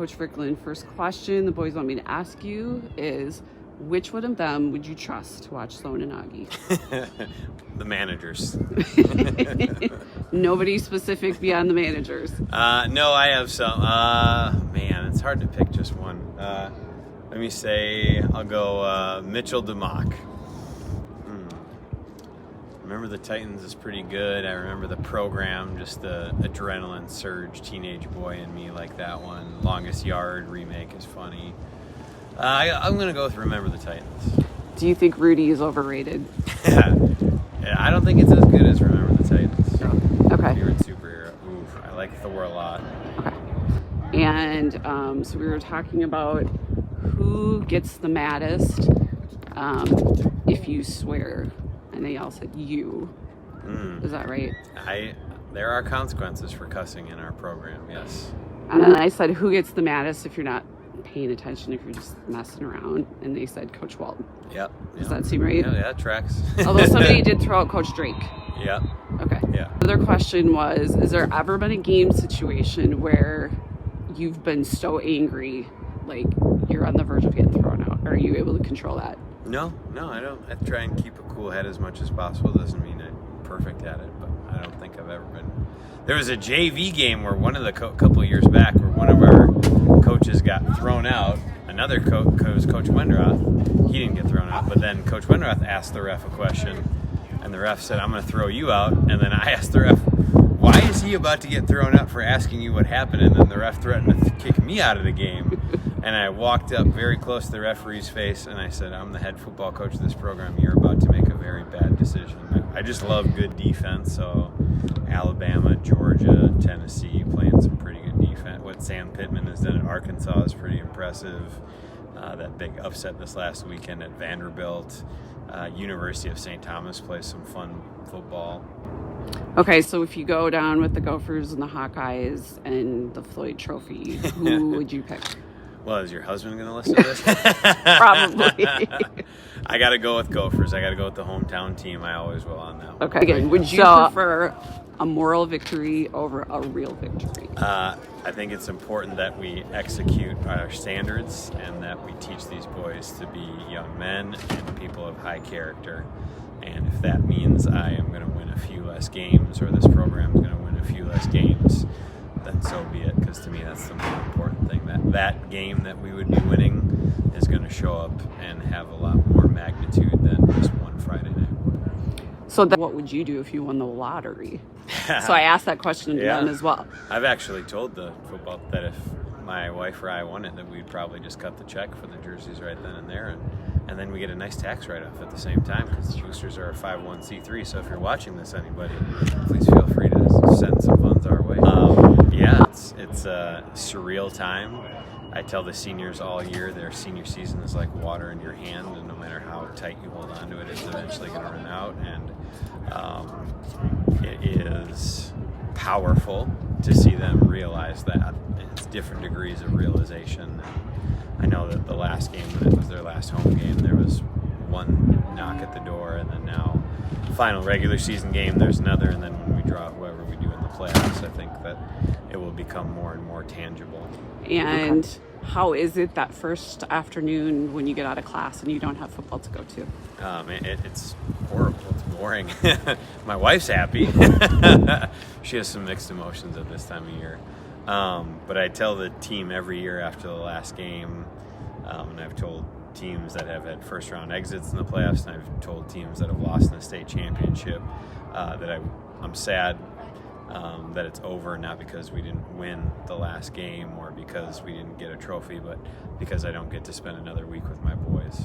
Coach Fryklund. First question the boys want me to ask you is, which one of them would you trust to watch Sloan and Augie? The managers. Nobody specific beyond the managers. No, I have some. Man, it's hard to pick just one. Let me say I'll go Mitchell DeMock. Remember the Titans is pretty good. I remember the program, just the adrenaline surge, teenage boy in me like that one. Longest Yard remake is funny. I'm going to go with Remember the Titans. Do you think Rudy is overrated? Yeah, I don't think it's as good as Remember the Titans. Okay. Favorite superhero. Oof, I like Thor a lot. Okay. And so we were talking about who gets the maddest if you swear. And they all said you. Is that right? There are consequences for cussing in our program, yes. And then I said, who gets the maddest if you're not paying attention, if you're just messing around? And they said Coach Walt. Yep. Does that seem right? Yeah, that tracks. Although somebody did throw out Coach Drake. Yep. Okay. Yeah. The other question was, is there ever been a game situation where you've been so angry, like you're on the verge of getting thrown out? Are you able to control that? No, I don't. I try and keep a cool head as much as possible. Doesn't mean I'm perfect at it, but I don't think I've ever been. There was a JV game where one of the couple of years back, where one of our coaches got thrown out. Another coach, Coach Wenderoth, he didn't get thrown out, but then Coach Wenderoth asked the ref a question, and the ref said, "I'm going to throw you out." And then I asked the ref, "Why is he about to get thrown out for asking you what happened?" And then the ref threatened to kick me out of the game. And I walked up very close to the referee's face and I said, "I'm the head football coach of this program. You're about to make a very bad decision." I just love good defense. So Alabama, Georgia, Tennessee playing some pretty good defense. What Sam Pittman has done at Arkansas is pretty impressive. That big upset this last weekend at Vanderbilt. University of St. Thomas plays some fun football. Okay, so if you go down with the Gophers and the Hawkeyes and the Floyd Trophy, who would you pick? Well, is your husband going to listen to this? Probably. I got to go with Gophers. I got to go with the hometown team. I always will on that one. Okay. Again, would you prefer a moral victory over a real victory? I think it's important that we execute our standards and that we teach these boys to be young men and people of high character. And if that means I am going to win a few less games, or this program is going to win a few less games, then so be it, because to me that's the more important thing. That game that we would be winning is going to show up and have a lot more magnitude than just one Friday night. So what would you do if you won the lottery? So I asked that question to them as well. I've actually told the football that if my wife or I won it, that we'd probably just cut the check for the jerseys right then and there, and then we get a nice tax write-off at the same time, because the Boosters are a 501c3. So if you're watching this, anybody, please feel free to send some funds our way. It's a surreal time. I tell the seniors all year their senior season is like water in your hand, and no matter how tight you hold on to it, it's eventually going to run out. And it is powerful to see them realize that. It's different degrees of realization. I know that the last game, when it was their last home game, there was one knock at the door, and then now final regular season game, there's another, and then when we draw whoever we do in the playoffs, I think that it will become more and more tangible. And how is it that first afternoon when you get out of class and you don't have football to go to? It's horrible. It's boring. My wife's happy. She has some mixed emotions at this time of year. But I tell the team every year after the last game, and I've told teams that have had first-round exits in the playoffs, and I've told teams that have lost in the state championship, that I'm sad that it's over, not because we didn't win the last game or because we didn't get a trophy, but because I don't get to spend another week with my boys.